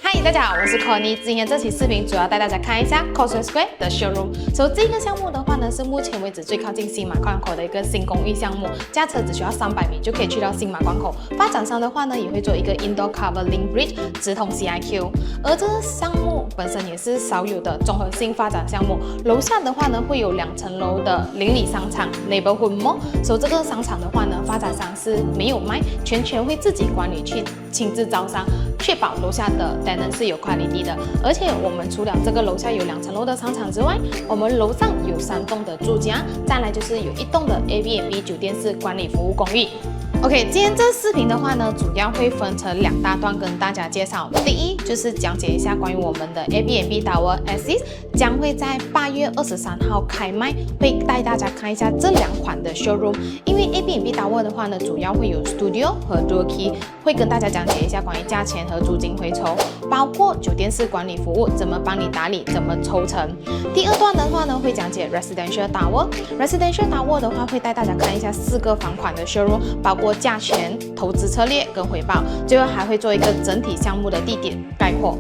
嗨，大家好，我是 Connie。今天这期视频主要带大家看一下 Causeway Square 的 showroom。这个项目的话呢，是目前为止最靠近新马关口的一个新公寓项目，驾车只需要300米就可以去到新马关口。发展商的话呢，也会做一个 Indoor Covered Link Bridge 直通 CIQ。而这个项目本身也是少有的综合性发展项目。楼下的话呢，会有2层楼的邻里商场 Neighborhood Mall。这个商场的话呢，发展商是没有卖，全会自己管理去亲自招商，确保楼下的 tenant 是有 quality 的。而且我们除了这个楼下有2层楼的商场之外，我们楼上有3栋的住家，再来就是有1栋的 Airbnb 酒店式管理服务公寓。OK， 今天这视频的话呢，主要会分成2大段跟大家介绍。第一就是讲解一下关于我们的 Airbnb Tower Axis 将会在8月23号开卖，会带大家看一下这2款的 showroom。因为 Airbnb Tower 的话呢，主要会有 Studio 和 Dual Key， 会跟大家讲解一下关于价钱和租金回酬，包括酒店式管理服务怎么帮你打理，怎么抽成。第2段的话呢，会讲解 Residential Tower。Residential Tower 的话，会带大家看一下4个房款的 showroom， 包括价钱、投资策略跟回报，最后还会做一个整体项目的地点概括。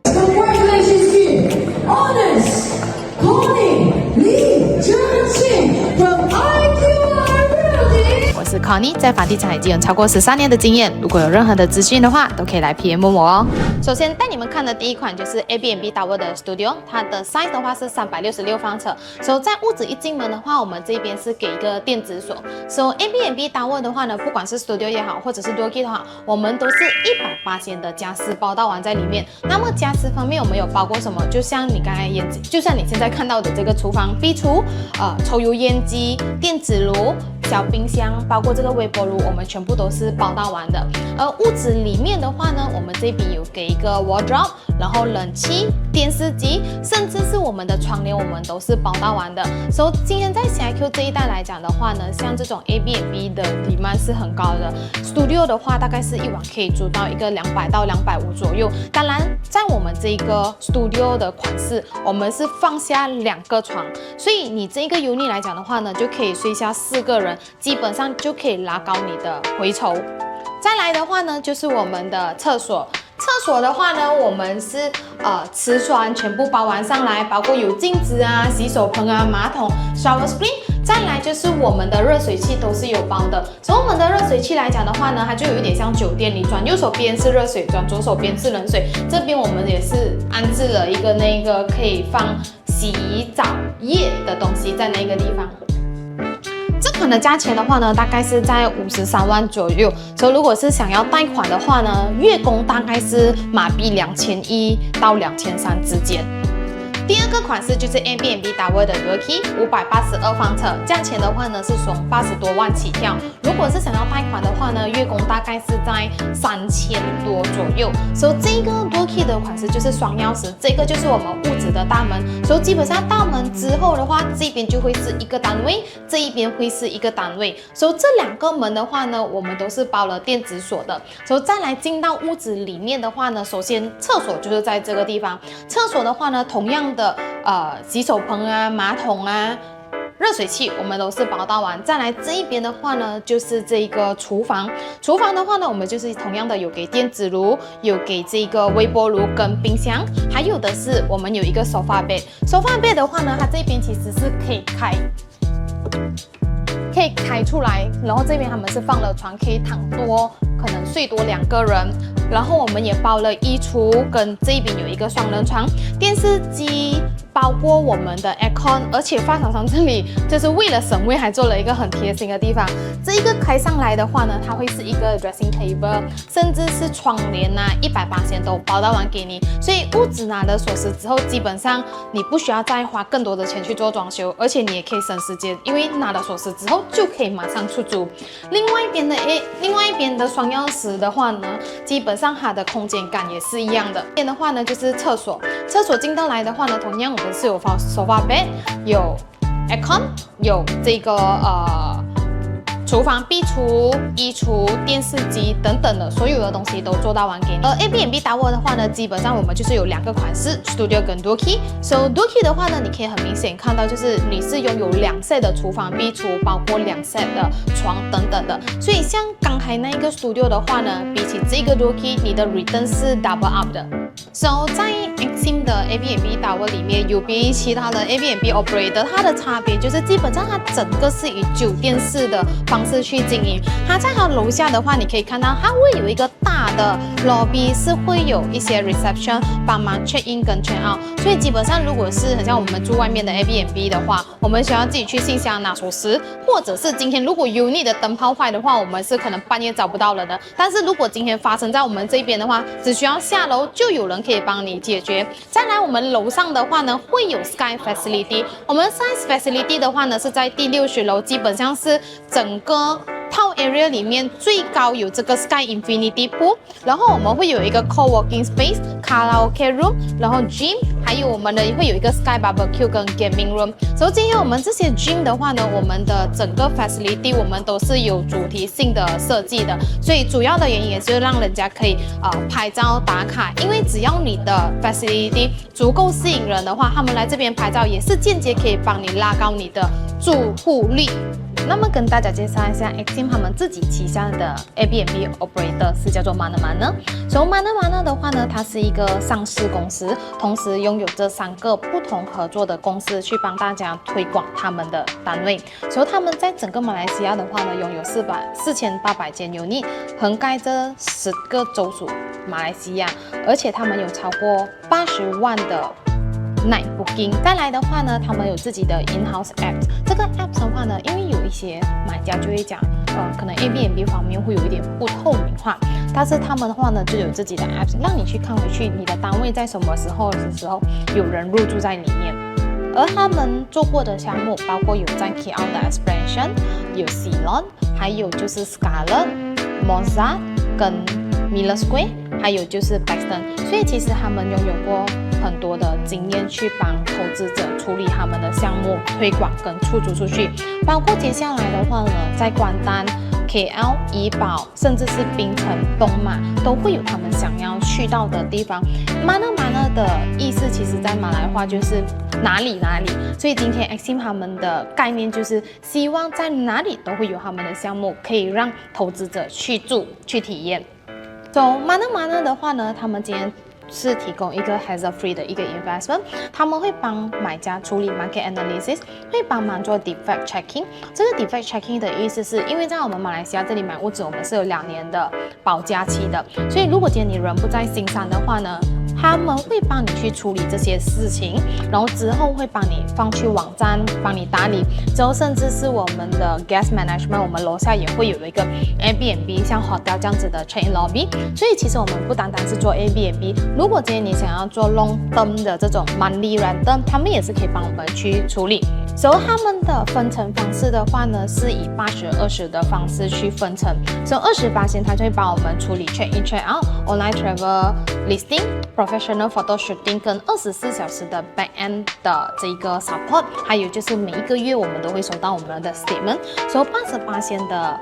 Congratulations to Honest Connie Lee Johnson from IQR Realty。我是 Connie， 在房地产已经有超过13年的经验。如果有任何的资讯的话，都可以来 PM 我哦。首先带你们看的第一款就是 Airbnb Tower 的 Studio， 它的 size 的话是366方尺。在屋子一进门的话，我们这边是给一个电子锁。Airbnb Tower 的话呢，不管是 Studio 也好，或者是 Dual Key 的话，我们都是100%的家私包到完在里面。那么家私方面，我们有包括什么？就像你现在看到的这个厨房壁橱、抽油烟机、电子炉、小冰箱，包括这个微波炉，我们全部都是包到完的。而屋子里面的话呢，我们这边有给一个 wardrobe， 然后冷气、电视机，甚至是我们的窗帘，我们都是包到完的。今天在 CIQ 这一带来讲的话呢，像这种 Airbnb 的 demand 是很高的。Studio 的话，大概是一晚可以租到一个200到250左右。当然，在我们这个 Studio 的款式，我们是放下2个床，所以你这个 unit 来讲的话呢，就可以睡下4个人，基本上就可以拉高你的回酬。再来的话呢，就是我们的厕所。厕所的话呢，我们是瓷砖全部包完上来，包括有镜子啊、洗手盆啊、马桶、shower screen。再来就是我们的热水器都是有包的。我们的热水器来讲的话呢，它就有一点像酒店，你转右手边是热水，转左手边是冷水。这边我们也是安置了一个可以放洗澡液的东西在那个地方。这款的价钱的话呢，大概是在53万左右。如果是想要贷款的话呢，月供大概是马币2100到2300之间。第2个款式就是 Airbnb Tower 的 Dual Key 582方尺，价钱的话呢是从80多万起跳。如果是想要贷款的话呢，月供大概是在3000多左右。这个 Dual Key 的款式就是双钥匙，这个就是我们屋子的大门。基本上大门之后的话，这边就会是一个单位，这一边会是一个单位。这2个门的话呢，我们都是包了电子锁的。再来进到屋子里面的话呢，首先厕所就是在这个地方。厕所的话呢，同样的洗手盆啊、马桶啊、热水器我们都是包到完。再来这一边的话呢，就是这个厨房。厨房的话呢，我们就是同样的有给电子炉，有给这个微波炉跟冰箱，还有的是我们有一个 sofa bed。sofa bed 的话呢，它这边其实是可以开出来，然后这边他们是放了床，可以躺多，可能睡多2个人。然后我们也包了衣橱，跟这一边有一个双人床，电视机，包括我们的 aircon。而且发展商这里就是为了省位，还做了一个很贴心的地方。这一个开上来的话呢，它会是一个 dressing table， 甚至是窗帘啊，100%都包到完给你。所以屋子拿了锁匙之后，基本上你不需要再花更多的钱去做装修，而且你也可以省时间，因为拿了锁匙之后就可以马上出租。另外一边的双钥匙的话呢，基本上它的空间感也是一样的。这边的话呢，就是厕所。厕所进到来的话呢，同样我们是有放 sofa bed， 有 aircon， 有这个厨房壁橱、衣橱、电视机等等的所有的东西都做到完给你。而 Airbnb Tower 的话呢，基本上我们就是有2个款式 ，Studio 跟 Dual Key。Dual Key 的话呢，你可以很明显看到，就是你是拥有2 set 的厨房壁橱，包括2 set 的床等等的。所以像刚才那一个 Studio 的话呢，比起这个 Dual Key， 你的 return 是 double up 的。So 在 Exim 的 Airbnb Tower 里面，有比其他的 Airbnb operator， 它的差别就是基本上它整个是以酒店式的方式去经营。它在它楼下的话，你可以看到它会有一个大的 lobby， 是会有一些 reception 帮忙 check in 跟 check out。所以基本上如果是很像我们住外面的 Airbnb 的话，我们需要自己去信箱拿锁匙，或者是今天如果 unit 的灯泡坏的话，我们是可能半夜找不到人的。但是如果今天发生在我们这边的话，只需要下楼就有人可以帮你解决。再来，我们楼上的话呢，会有 Sky Facility。我们 Sky Facility 的话呢，是在第60楼，基本上是整个Town area 里面最高有这个 Sky Infinity Pool， 然后我们会有一个 Co-working Space、卡拉 OK Room， 然后 Gym， 还有我们的会有一个 Sky Barbecue 跟 Gaming Room。所以今天我们这些 Gym 的话呢，我们的整个 Facility 我们都是有主题性的设计的，所以主要的原因也是让人家可以拍照打卡，因为只要你的 Facility 足够吸引人的话，他们来这边拍照也是间接可以帮你拉高你的住户率。那么跟大家介绍一下 Exim 他们自己旗下的 Airbnb operator 是叫做 Mana Mana。所以 Mana Mana 的话呢，它是一个上市公司，同时拥有这3个不同合作的公司去帮大家推广他们的单位。所以他们在整个马来西亚的话呢，拥有4800间 unit， 横盖这10个州属马来西亚，而且他们有超过80万的Night Booking。 再来的话呢，他们有自己的 in-house app。 这个 app 的话呢，因为有一些买家就会讲，可能 Airbnb 方面会有一点不透明化，但是他们的话呢，就有自己的 app， 让你去看回去你的单位在什么时候有人入住在里面。而他们做过的项目包括有在 KL 的 Expression， 有 Ceylon， 还有就是 Scarlet、Mozart 跟 Miller Square， 还有就是 Paxton。 所以其实他们拥有过很多的经验去帮投资者处理他们的项目推广跟出租出去，包括接下来的话呢，在关丹、KL、怡保，甚至是槟城、东马都会有他们想要去到的地方。Mana Mana 的意思其实在马来话就是哪里哪里，所以今天 Exim 他们的概念就是希望在哪里都会有他们的项目可以让投资者去住去体验。So Mana Mana 的话呢，他们今天是提供一个 hassle-free 的一个 investment， 他们会帮买家处理 market analysis， 会帮忙做 defect checking。 这个 defect checking 的意思是因为在我们马来西亚这里买屋子，我们是有2年的保价期的，所以如果今天你人不在新山的话呢，他们会帮你去处理这些事情，然后之后会帮你放去网站，帮你打理，之后甚至是我们的 guest management， 我们楼下也会有一个 Airbnb 像 hotel 这样子的 check-in lobby。 所以其实我们不单单是做 Airbnb， 如果今天你想要做 long term 的这种 monthly rental， 他们也是可以帮我们去处理。所以他们的分成方式的话呢，是以80-20的方式去分成。所以20%他就会帮我们处理 check in check out、online travel listing、professional photo shooting 跟24小时的 back end 的这个 support， 还有就是每一个月我们都会收到我们的 statement。所以80%的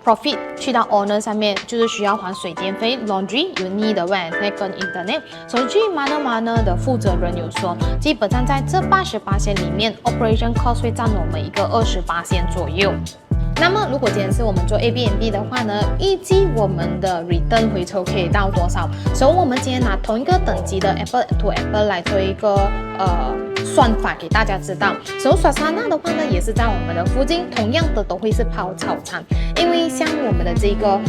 profit 去到 owner 上面，就是需要还水电费、laundry、uni 的 rent 跟 internet。所以据 Mana Mana 的负责人有说，基本上在这80%里面 ，operation cost 会占我们一个20%左右。那么如果今天是我们做 Airbnb 的话呢，预计我们的 return 回抽可以到多少？所以我们今天拿同一个等级的 Apple to Apple 来做一个算法给大家知道。所以Swasana的话呢，也是在我们的附近，同样的都会是泡早餐。因为像我们的这个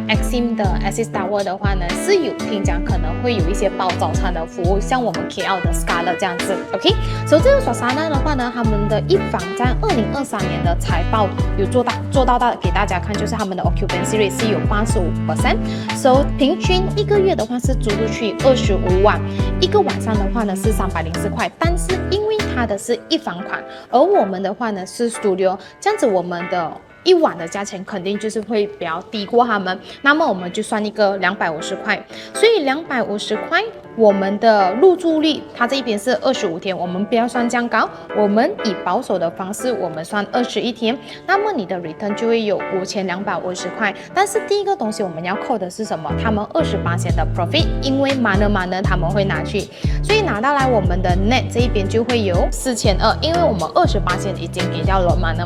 Exim 的 Axis Tower 的话呢，是有听讲可能会有一些包早餐的服务，像我们 KL 的 Scarlet 这样子。OK， 所以这个Swasana的话呢，他们的一房在2023年的财报有做到给大家看，就是他们的 occupancy rate 是有85%， so 平均一个月的话是租出去25万，一个晚上的话呢是304块，但是因为它的是一房款，而我们的话呢是 studio， 这样子我们的一晚的价钱肯定就是会比较低过他们，那么我们就算一个250块，所以250块我们的入住率，它这一边是25天，我们不要算这样高，我们以保守的方式，我们算21天，那么你的 return 就会有5250块。但是第一个东西我们要扣的是什么？他们20%的 profit， 因为 Mana 他们会拿去，所以拿到来我们的 net 这一边就会有4200，因为我们20%已经给掉了 Mana。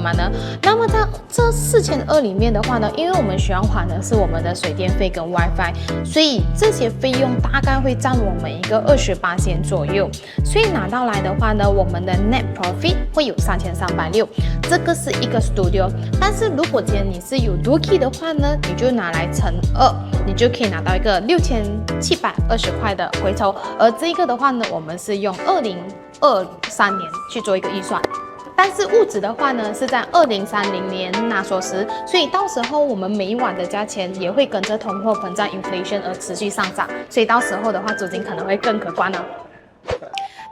那么在这4200里面的话呢，因为我们需要还的是我们的水电费跟 WiFi， 所以这些费用大概会占我们们一个28%左右，所以拿到来的话呢，我们的 net profit 会有3360，这个是一个 studio。但是如果今天你是有 Dooki 的话呢，你就拿来乘2，你就可以拿到一个6720块的回酬。而这个的话呢，我们是用2023年去做一个预算。但是物质的话呢，是在2030年纳缩时，所以到时候我们每一晚的价钱也会跟着通货膨胀 inflation 而持续上涨，所以到时候的话，租金可能会更可观哦。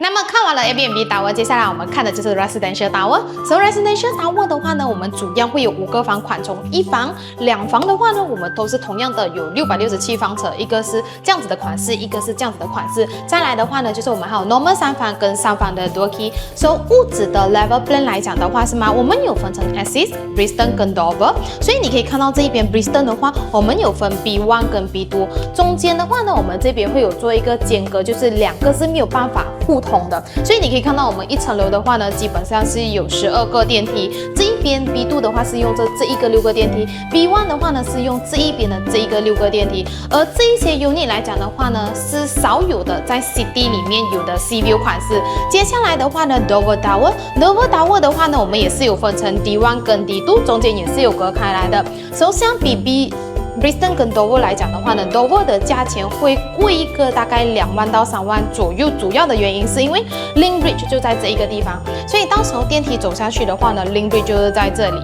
那么看完了 Airbnb Tower， 接下来我们看的就是 Residential Tower。So Residential Tower 的话呢，我们主要会有5个房款，从1房、2房的话呢，我们都是同样的有667方尺，一个是这样子的款式，一个是这样子的款式。再来的话呢，就是我们还有 Normal 3房跟3房的 Dooki。So 物质的 Level Plan 来讲的话是吗？我们有分成 Assist、Brisbane 跟 Dover， 所以你可以看到这一边 Brisbane 的话，我们有分 B1 跟 B2， 中间的话呢，我们这边会有做一个间隔，就是2个是没有办法互通的，所以你可以看到我们1层楼的话呢，基本上是有12个电梯。这一边 B2 的话是用这一个6个电梯 ，B1 的话呢是用这一边的这一个6个电梯。而这一些 unit 来讲的话呢，是少有的在 City 里面有的 Sea View 款式。接下来的话呢 ，Dover Tower 的话呢，我们也是有分成 D1 跟 D2， 中间也是有隔开来的。所以相比Brisbane 跟 Dover 来讲的话呢 ，Dover 的价钱会贵一个大概2万到3万左右。主要的原因是因为 Link Bridge 就在这一个地方，所以到时候电梯走下去的话呢 ，Link Bridge 就是在这里。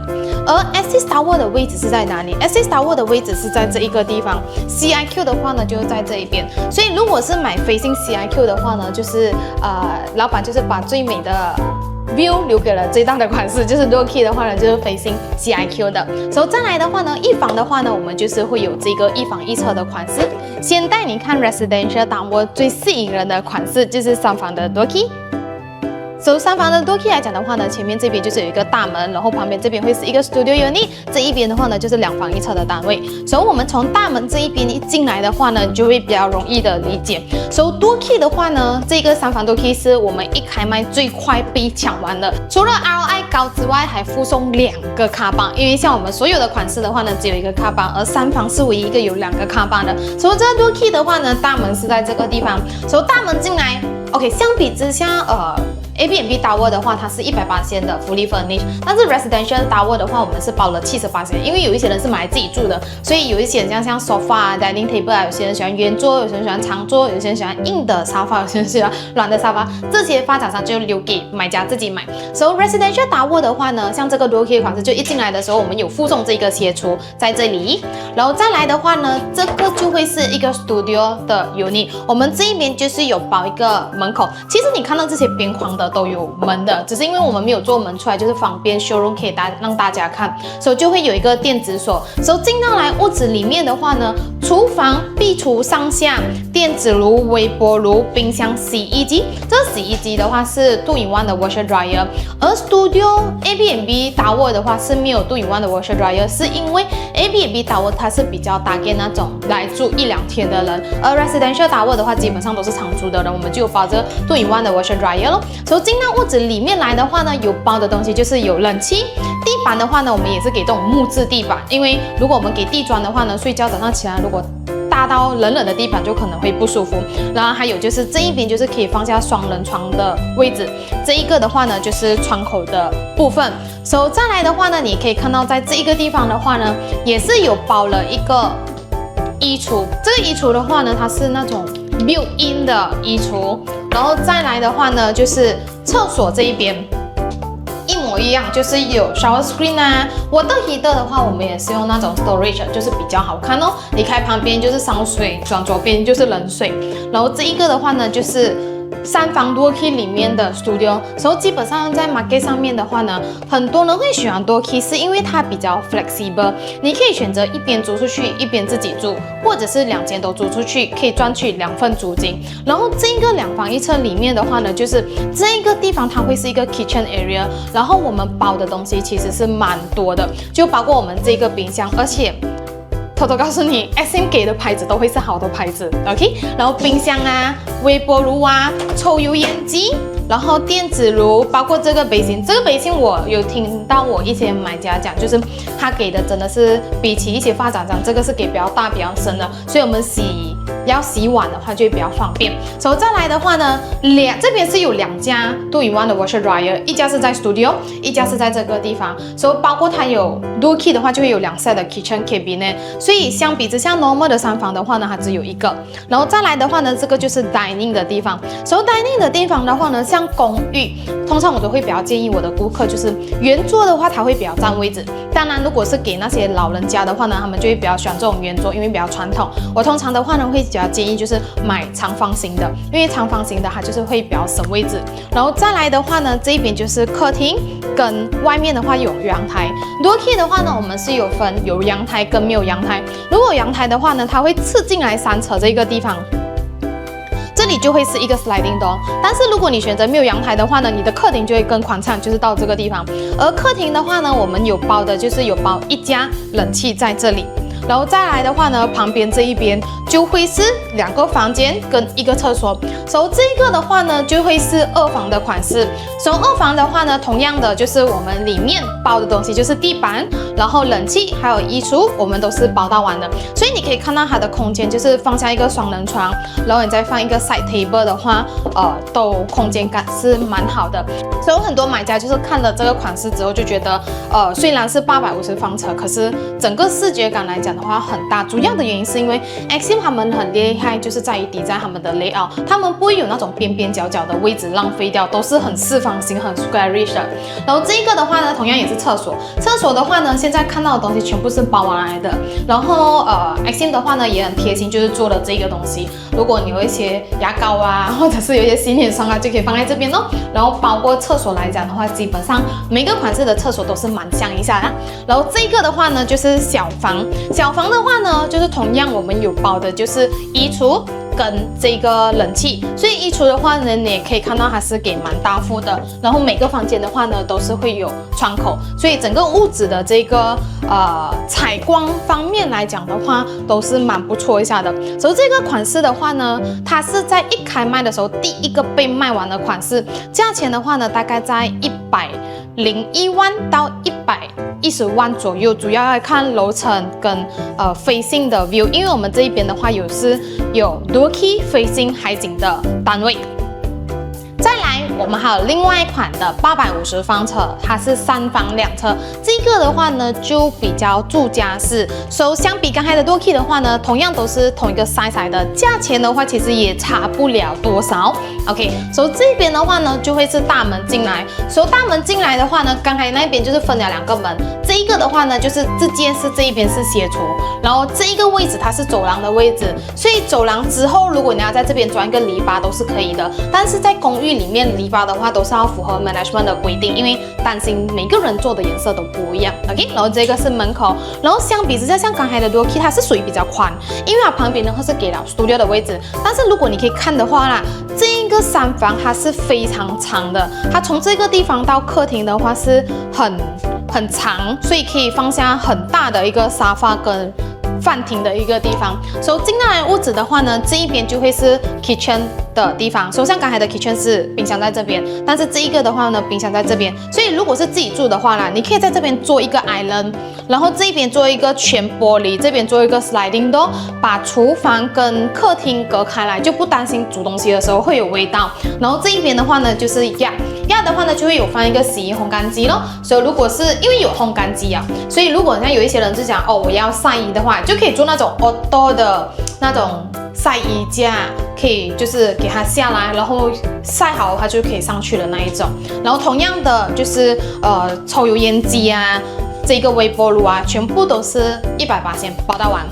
而 Assist Tower 的位置是在哪里 ？Assist Tower 的位置是在这一个地方 ，CIQ 的话呢就是在这一边。所以如果是买facing CIQ 的话呢，就是老板就是把最美的view 留给了最大的款式，就是 Dooki 的话呢，就是 facing CIQ 的。所以再来的话呢，1房的话呢，我们就是会有这个1房1车的款式。先带你看 Residential Tower 最吸引人的款式，就是3房的 Dooki。3房的 Dooki 来讲的话呢，前面这边就是有一个大门，然后旁边这边会是一个 Studio Unit， 这一边的话呢就是2房1车的单位。所以我们从大门这一边一进来的话呢，就会比较容易的理解。Dooki 的话呢，这个3房 Dooki 是我们一开卖最快被抢完的，除了 ROI 高之外，还附送2个卡邦，因为像我们所有的款式的话呢，只有1个卡邦，而3房是唯一一个有2个卡邦的。所以这个 Dooki 的话呢，大门是在这个地方，大门进来 ，OK， 相比之下，Airbnb Tower 的话，它是100%的 fully furnished， 但是 Residential Tower 的话，我们是包了70%，因为有一些人是买来自己住的，所以有一些人像 sofa、dining table 啊，有些人喜欢圆桌，有些人喜欢长桌，有些人喜欢硬的沙发，有些人喜欢软的沙发，这些发展商就留给买家自己买。Residential Tower 的话呢，像这个 Dooki 款式，就一进来的时候，我们有附送这个切除在这里，然后再来的话呢，这个就会是一个 studio 的 unit， 我们这一边就是有包一个门口，其实你看到这些边框的都有门的，只是因为我们没有做门出来，就是方便 showroom 可以让大家看，所以就会有一个电子锁。进到来屋子里面的话呢，厨房、壁橱上下、电子炉、微波炉、冰箱、洗衣机。这个洗衣机的话是2-in-1的 washer dryer， 而 Studio Airbnb Tower 的话是没有2-in-1的 washer dryer， 是因为 Airbnb Tower 它是比较target那种来住1-2天的人，而 Residential Tower 的话基本上都是常住的人，我们就有包这2-in-1的 washer dryer 咯。进到屋子里面来的话呢，有包的东西就是有冷气，地板的话呢，我们也是给这种木质地板，因为如果我们给地砖的话呢，睡觉早上起来如果大到冷冷的地板就可能会不舒服。然后还有就是这一边就是可以放下双人床的位置，这一个的话呢就是窗口的部分。再来的话呢，你可以看到在这一个地方的话呢，也是有包了一个衣橱，这个衣橱的话呢，它是那种 built-in 的衣橱。然后再来的话呢，就是厕所这一边一模一样，就是有 shower screen 啊。water heater 的话，我们也是用那种 storage， 就是比较好看哦。你开旁边就是烧水，转左边就是冷水。然后这一个的话呢，就是3房 Dooki 里面的 studio， 所以基本上在 market 上面的话呢，很多人会喜欢 Dooki， 是因为它比较 flexible， 你可以选择一边租出去，一边自己住，或者是2间都租出去，可以赚取2份租金。然后这个2房1车里面的话呢，就是这个地方它会是一个 kitchen area， 然后我们包的东西其实是蛮多的，就包括我们这个冰箱，而且偷偷告诉你 ，SM 给的牌子都会是好的牌子 ，OK？ 然后冰箱啊、微波炉啊、抽油烟机，然后电子炉，包括这个杯型，这个杯型我有听到我一些买家讲，就是他给的真的是比起一些发展商，这个是给比较大、比较深的，所以我们洗要洗碗的话就会比较方便。所以再来的话呢，这边是有2家2-in-1的 washer dryer， 一家是在 studio， 一家是在这个地方。所以包括它有 dual key 的话，就会有2 set 的 kitchen cabinet。所以相比之下 normal 的3房的话呢，它只有1个。然后再来的话呢，这个就是 dining 的地方。所以 dining 的地方的话呢，像公寓，通常我都会比较建议我的顾客就是圆桌的话，它会比较占位置。当然，如果是给那些老人家的话呢，他们就会比较喜欢这种圆桌，因为比较传统。我通常的话呢，会比较建议就是买长方形的，因为长方形的它就是会比较省位置。然后再来的话呢，这一边就是客厅，跟外面的话有阳台。dual key 的话呢，我们是有分有阳台跟没有阳台。如果有阳台的话呢，它会刺进来3侧这个地方。这里就会是一个 sliding door， 但是如果你选择没有阳台的话呢，你的客厅就会更宽敞，就是到这个地方。而客厅的话呢，我们有包的就是有包1家冷气在这里，然后再来的话呢，旁边这一边就会是2个房间跟1个厕所。所以这个的话呢，就会是2房的款式。所以2房的话呢，同样的就是我们里面包的东西就是地板，然后冷气还有衣橱，我们都是包到完的。所以你可以看到它的空间就是放下一个双人床，然后你再放一个 side table 的话，都空间感是蛮好的。所以很多买家就是看了这个款式之后就觉得，虽然是850方尺，可是整个视觉感来讲的话很大。主要的原因是因为 Axiom 他们很厉害，就是在于design他们的 layout， 他们不会有那种边边角角的位置浪费掉，都是很四方形、很 squarish 的。然后这个的话呢，同样也是厕所。厕所的话呢，现在看到的东西全部是包完来的。然后Axiom 的话呢也很贴心，就是做了这个东西。如果你有一些牙膏啊，或者是有一些洗脸霜啊，就可以放在这边哦。然后包括厕所来讲的话，基本上每个款式的厕所都是蛮像一下的。然后这个的话呢，就是小房。小房的话呢，就是同样我们有包的就是衣橱跟这个冷气，所以衣橱的话呢，你也可以看到它是给蛮大幅的，然后每个房间的话呢都是会有窗口，所以整个屋子的这个采光方面来讲的话都是蛮不错一下的。所以这个款式的话呢，它是在一开卖的时候第一个被卖完的款式，价钱的话呢大概在101万到110万左右，主要要看楼层跟facing 的 view， 因为我们这一边的话有 dual key facing 海景的单位。再来，我们还有另外一款的850方尺，它是3房2车。这个的话呢，就比较住家式。所以相比刚才的 dual key 的话呢，同样都是同一个 size 的，价钱的话其实也差不了多少。OK， 所以这边的话呢，就会是大门进来。所以大门进来的话呢，刚才那边就是分了2个门，这一个的话呢，就是这间是这一边是斜厨，然后这一个位置它是走廊的位置，所以走廊之后，如果你要在这边装一个篱笆都是可以的。但是在公寓里面篱笆的话，都是要符合 management 的规定，因为担心每个人做的颜色都不一样。OK， 然后这个是门口，然后相比之下，像刚才的 dual key 它是属于比较宽，因为它旁边的话是给了 studio 的位置。但是如果你可以看的话啦，这一个3房它是非常长的，它从这个地方到客厅的话是很长，所以可以放下很大的一个沙发跟饭厅的一个地方。所以进来屋子的话呢，这一边就会是 kitchen 的地方。所以像刚才的 kitchen 是冰箱在这边，但是这一个的话呢，冰箱在这边。所以如果是自己住的话啦，你可以在这边做一个 island， 然后这一边做一个全玻璃，这边做一个 sliding door， 把厨房跟客厅隔开来，就不担心煮东西的时候会有味道。然后这一边的话呢，就是压的话呢，就会有放一个洗衣烘干机咯。所以如果是因为有烘干机啊，所以如果像有一些人就讲哦，我要晒衣的话，就可以做那种 auto 的那种晒衣架，可以就是给它下来，然后晒好它就可以上去的那一种。然后同样的就是抽油烟机啊，这个微波炉啊，全部都是180%包到完。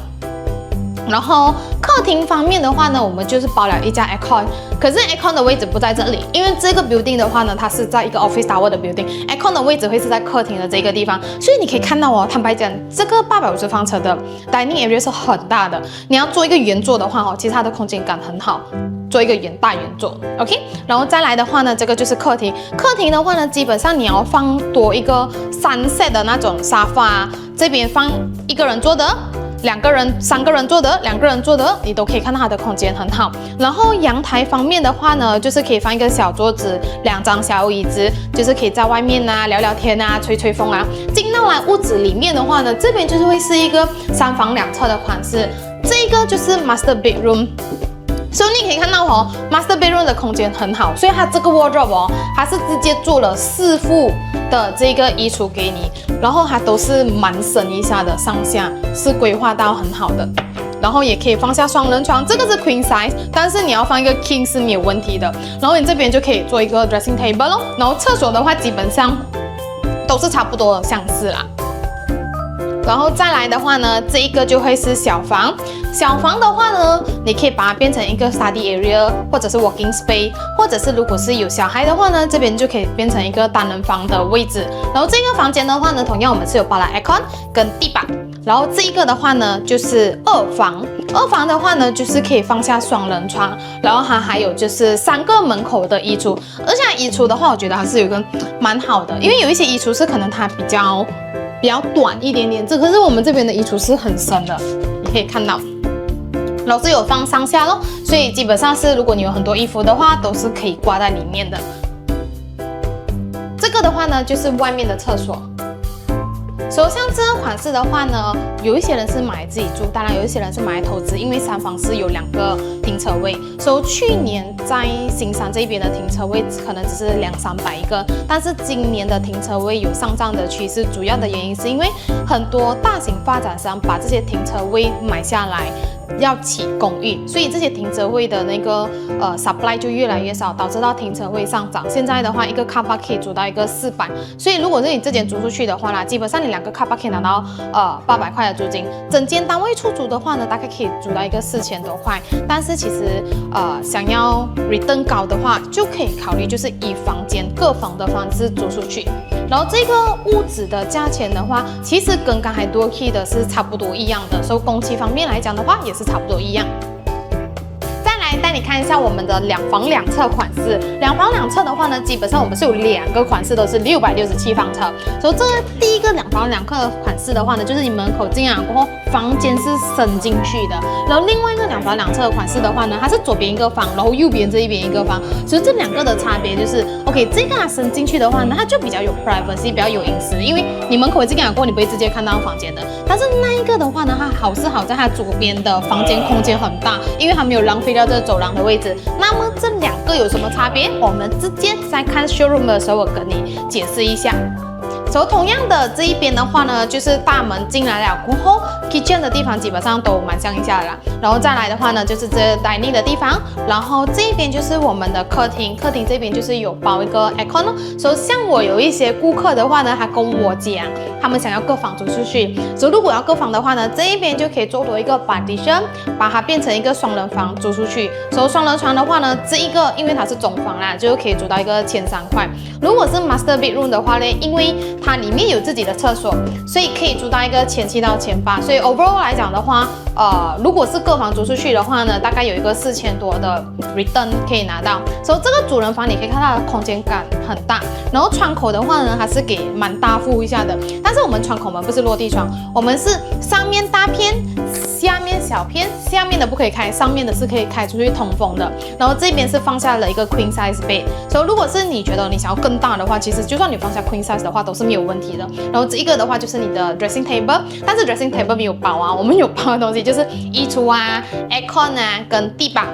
然后客厅方面的话呢，我们就是包了1家 aircon， 可是 aircon 的位置不在这里，因为这个 building 的话呢，它是在一个 office tower 的 building，aircon 的位置会是在客厅的这个地方，所以你可以看到哦，坦白讲，这个850方尺的 dining area 是很大的，你要做一个圆桌的话哦，其实它的空间感很好。做一个大圆桌 ，OK， 然后再来的话呢，这个就是客厅。客厅的话呢，基本上你要放多一个3 set 的那种沙发，这边放1个人坐的。2个人、3个人坐的，2个人坐的，你都可以看到它的空间很好。然后阳台方面的话呢，就是可以放一个小桌子、2张小椅子，就是可以在外面啊聊聊天啊、吹吹风啊。进到来屋子里面的话呢，这边就是会是一个3房2厕的款式。这个就是 master bedroom。所以你可以看到哦 ，master bedroom 的空间很好，所以它这个 wardrobe 哦，它是直接做了4副的这个衣橱给你，然后它都是蛮深一下的，上下是规划到很好的，然后也可以放下双人床，这个是 queen size， 但是你要放一个 king 是没有问题的。然后你这边就可以做一个 dressing table 咯，然后厕所的话基本上都是差不多的相似啦。然后再来的话呢，这一个就会是小房。小房的话呢，你可以把它变成一个 study area， 或者是 working space， 或者是如果是有小孩的话呢，这边就可以变成一个单人房的位置。然后这个房间的话呢，同样我们是有包了 aircon 跟地板。然后这一个的话呢，就是2房。2房的话呢，就是可以放下双人床，然后它还有就是3个门口的衣橱。而且衣橱的话，我觉得还是有一个蛮好的，因为有一些衣橱是可能它比较短一点点，可是我们这边的衣橱是很深的，你可以看到。老师有放上下咯，所以基本上是如果你有很多衣服的话，都是可以挂在里面的。这个的话呢，就是外面的厕所。像这个款式的话呢，有一些人是买来自己住，当然有一些人是买来投资，因为3房是有2个停车位。去年在新山这边的停车位可能只是200-300一个，但是今年的停车位有上涨的趋势，主要的原因是因为很多大型发展商把这些停车位买下来。要起公寓，所以这些停车位的那个supply 就越来越少，导致到停车位上涨。现在的话，一个 car park 可以租到一个400，所以如果是你这间租出去的话啦，基本上你2个 car park 可以拿到800块的租金。整间单位出租的话呢，大概可以租到一个4000多块。但是其实想要 return 高的话，就可以考虑就是以房间各房的方式租出去。然后这个屋子的价钱的话，其实跟刚才多 key 的是差不多一样的，所以工期方面来讲的话，也是差不多一样。再来带你看一下我们的2房2厕款式。2房2厕的话呢，基本上我们是有2个款式都是667方车。所以这第一个2房2厕款式的话呢，就是你门口进来过后，房间是伸进去的。然后另外一个2房2厕的款式的话呢，它是左边一个房，然后右边这一边一个房。所以这2个的差别就是 ，OK， 这个它伸进去的话呢，它就比较有 privacy， 比较有隐私，因为你门口进来过后，你不会直接看到房间的。但是那一个的话呢，它好是好在它左边的房间空间很大，因为它没有浪费掉这个走廊的位置。那么这2个有什么差别？我们直接在看 showroom 的时候，我跟你解释一下。同样的这一边的话呢，就是大门进来了过后 ，kitchen 的地方基本上都蛮像一下的啦。然后再来的话呢，就是这 dining 的地方，然后这一边就是我们的客厅，客厅这边就是有包一个 aircon 哦。像我有一些顾客的话呢，他跟我讲，他们想要各房租出去，如果要各房的话呢，这一边就可以做多一个 partition， 把它变成一个双人房租出去。双人床的话呢，这一个因为它是中房啦，就可以租到一个1300块。如果是 master bedroom 的话呢，因为它里面有自己的厕所，所以可以租到一个1700到1800。所以 overall 来讲的话，如果是各房租出去的话呢，大概有一个4000多的 return 可以拿到。这个主人房你可以看到空间感很大，然后窗口的话呢，它是给蛮大幅一下的。但是我们窗口们不是落地窗，我们是上面大片，下面小片，下面的不可以开，上面的是可以开出去通风的。然后这边是放下了一个 queen size bed， 所以如果是你觉得你想要更大的话，其实就算你放下 queen size 的话都是没有问题的。然后这一个的话就是你的 dressing table， 但是 dressing table 没有包啊，我们有包的东西就是衣橱啊、aircon 啊跟地板。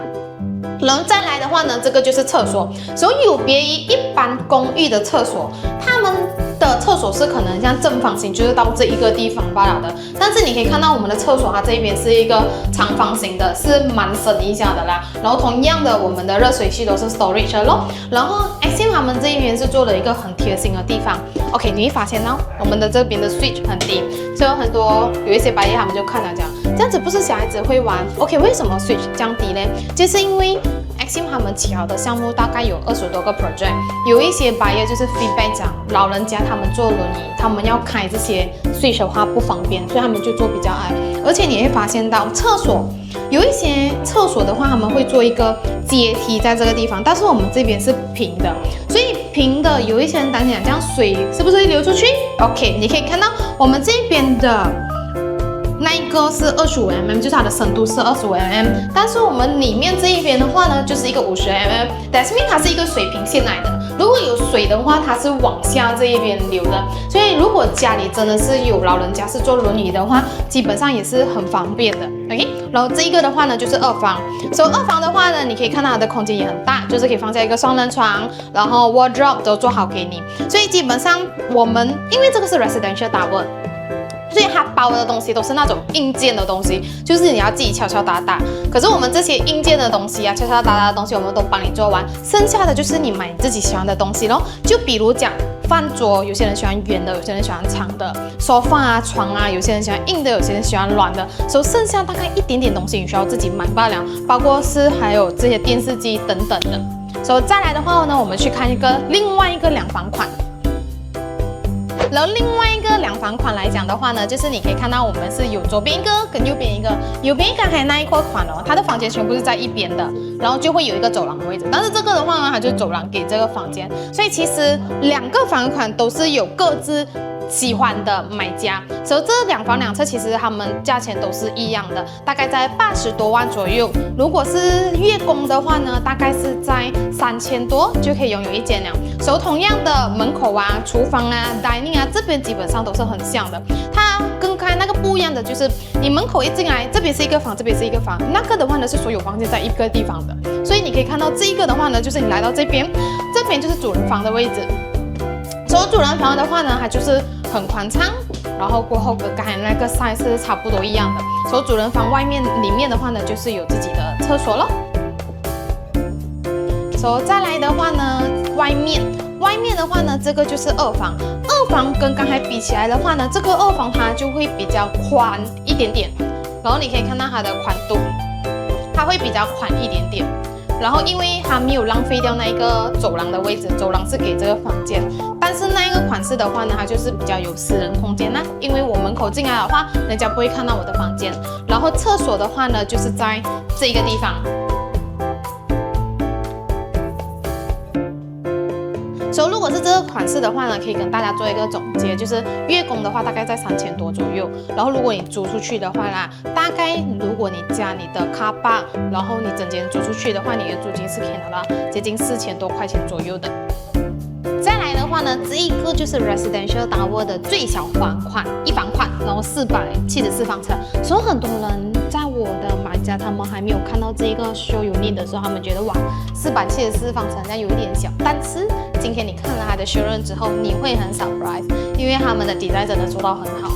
然后再来的话呢，这个就是厕所，所以有别于一般公寓的厕所，他们的厕所是可能像正方形，就是到这一个地方罢了的。但是你可以看到我们的厕所，它这一边是一个长方形的，是蛮深一下的啦。然后同样的，我们的热水器都是 storage 的咯。然后 Axiom 他们这一边是做了一个很贴心的地方。OK， 你会发现到我们的这边的 switch 很低，所以很多有一些白夜他们就看了这样子不是小孩子会玩。OK， 为什么 switch 这样低呢？就是因为 Axiom 他们起好的项目大概有20多个 project， 有一些 buyer 就是 feedback 讲，老人家他们坐轮椅，他们要开这些 switch 的话不方便，所以他们就做比较矮。而且你会发现到厕所，有一些厕所的话，他们会做一个阶梯在这个地方，但是我们这边是平的，所以平的有一些人担心这样水是不是会流出去 ？OK， 你可以看到我们这边的那那一个是25mm，就是它的深度是25mm，但是我们里面这一边的话呢，就是一个50mm。That means 它是一个水平线来的，如果有水的话，它是往下这一边流的。所以如果家里真的是有老人家是坐轮椅的话，基本上也是很方便的。OK， 然后这一个的话呢，就是2房。所以2房的话呢，你可以看到它的空间也很大，就是可以放下一个双人床，然后 wardrobe 都做好给你。所以基本上我们因为这个是 residential tower。所以它包的东西都是那种硬件的东西，就是你要自己敲敲打打。可是我们这些硬件的东西啊，敲敲打打的东西，我们都帮你做完，剩下的就是你买你自己喜欢的东西咯。就比如讲饭桌，有些人喜欢圆的，有些人喜欢长的；沙发啊、床啊，有些人喜欢硬的，有些人喜欢软的。所以剩下大概一点点东西你需要自己买罢了，包括是还有这些电视机等等的。所以再来的话呢，我们去看另外一个2房款。然后另外一个2房款来讲的话呢，就是你可以看到我们是有左边一个跟右边一个，右边刚才那一块款哦，它的房间全部是在一边的，然后就会有一个走廊的位置。但是这个的话呢，它就走廊给这个房间，所以其实2个房款都是有各自喜欢的买家，所以这2房2侧其实他们价钱都是一样的，大概在80多万左右。如果是月供的话呢，大概是在3000多就可以拥有一间了。所以同样的门口啊、厨房啊、dining 啊，这边基本上都是很像的。它跟刚才那个不一样的就是，你门口一进来，这边是一个房，这边是一个房，那个的话呢是所有房间在一个地方的。所以你可以看到这一个的话呢，就是你来到这边，这边就是主人房的位置。所以主人房的话呢，它就是很宽敞，然后过后跟刚才那个 size 是差不多一样的。所以主人房里面的话呢，就是有自己的厕所咯。所以再来的话呢，外面的话呢，这个就是2房。2房跟刚才比起来的话呢，这个2房它就会比较宽一点点，然后你可以看到它的宽度，它会比较宽一点点。然后因为它没有浪费掉那一个走廊的位置，走廊是给这个房间，但是那一个款式的话呢，它就是比较有私人空间啦。因为我门口进来的话，人家不会看到我的房间。然后厕所的话呢，就是在这个地方。所以如果是这个款式的话呢，可以跟大家做一个总结，就是月供的话大概在3000多左右，然后如果你租出去的话啦，大概如果你加你的car park，然后你整间租出去的话，你的租金是可以拿到接近4000多块钱左右的。再来的话呢，这一个就是 residential tower 的最小房款，1房款，然后474方尺。所以很多人在我的买家，他们还没有看到这个 show unit 的时候，他们觉得哇，474方尺好像有一点小。但是今天你看了它的 showroom 之后，你会很 surprise， 因为他们的 design 真的做到很好。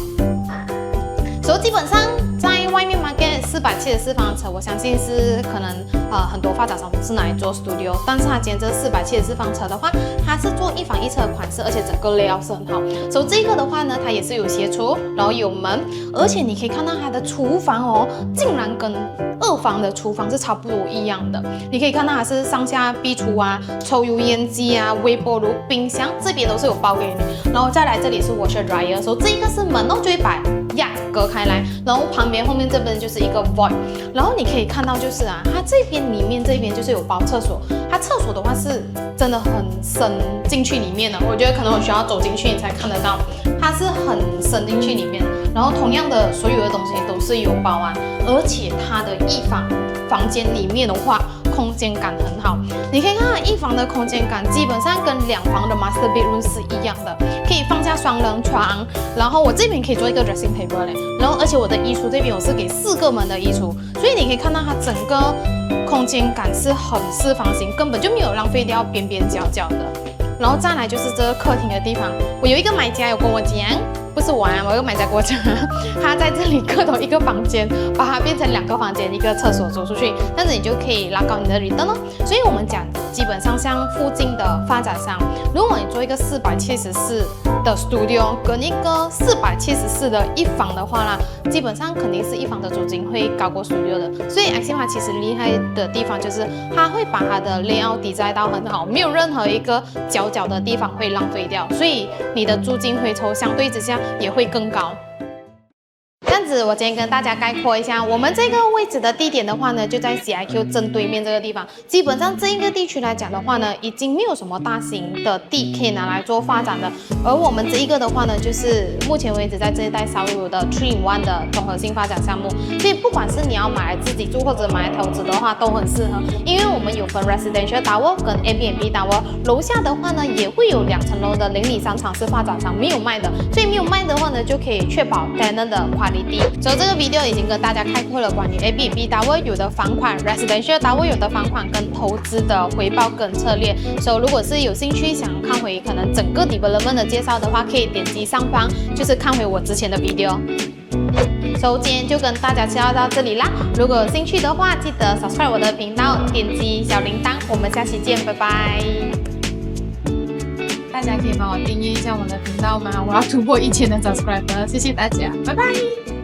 所以基本上在外面 market 474方尺，我相信是可能很多发展商都是拿来做 studio， 但是它今天这474方尺的话，它是做1房1侧的款式，而且整个 layout 是很好。所以这个的话呢，它也是有斜厨，然后有门，而且你可以看到它的厨房哦，竟然跟2房的厨房是差不多一样的。你可以看到它是上下壁橱啊、抽油烟机啊、微波炉、冰箱这边都是有包给你，然后再来这里是 washer dryer， 所以这个是门哦，就会把隔开来，然后旁边后面这边就是一个 void， 然后你可以看到就是啊，它这边里面这边就是有包厕所，它厕所的话是真的很深进去里面的，我觉得可能我需要走进去你才看得到，它是很深进去里面，然后同样的所有的东西都是有包啊，而且它的1房房间里面的话，空间感很好，你可以看到1房的空间感基本上跟2房的 master bedroom 是一样的，可以放下双人床，然后我这边可以做一个 dressing table 嘞，然后而且我的衣橱这边我是给4个门的衣橱，所以你可以看到它整个空间感是很四方形，根本就没有浪费掉边边角角的。然后再来就是这个客厅的地方，我有一个买家有跟我讲，不是我啊，我有个买家跟我讲，他在这里各头一个房间，把它变成2个房间1个厕所租出去，这样子你就可以拉高你的 return 哦。所以我们讲，基本上像附近的发展商，如果你做一个474的 studio 跟一个474的1房的话啦，基本上肯定是1房的租金会高过 studio 的。所以 Axima 其实厉害的地方就是它会把它的 layout design 到很好，没有任何一个角的地方会浪费掉，所以你的租金回酬相对之下也会更高。这样子子，我今天跟大家概括一下，我们这个位置的地点的话呢，就在 CIQ 正对面这个地方。基本上这一个地区来讲的话呢，已经没有什么大型的地可以拿来做发展的。而我们这一个的话呢，就是目前为止在这一带少有的 3-in-1 的综合性发展项目。所以不管是你要买来自己住或者买来投资的话，都很适合。因为我们有分 Residential Tower 跟 Airbnb Tower， 楼下的话呢也会有2层楼的邻里商场是发展商没有卖的，所以没有卖的话呢，就可以确保 tenant 的 quality。所以这个 video 已经跟大家概括了关于 Airbnb Tower 有的房款 ，Residential Tower 有的房款跟投资的回报跟策略。所以如果是有兴趣想看回可能整个 development 的介绍的话，可以点击上方就是看回我之前的 video。所以今天就跟大家介绍到这里啦。如果有兴趣的话，记得 subscribe 我的频道，点击小铃铛。我们下期见，拜拜。大家可以帮我订阅一下我的频道吗？我要突破1000的 subscriber，谢谢大家，拜拜。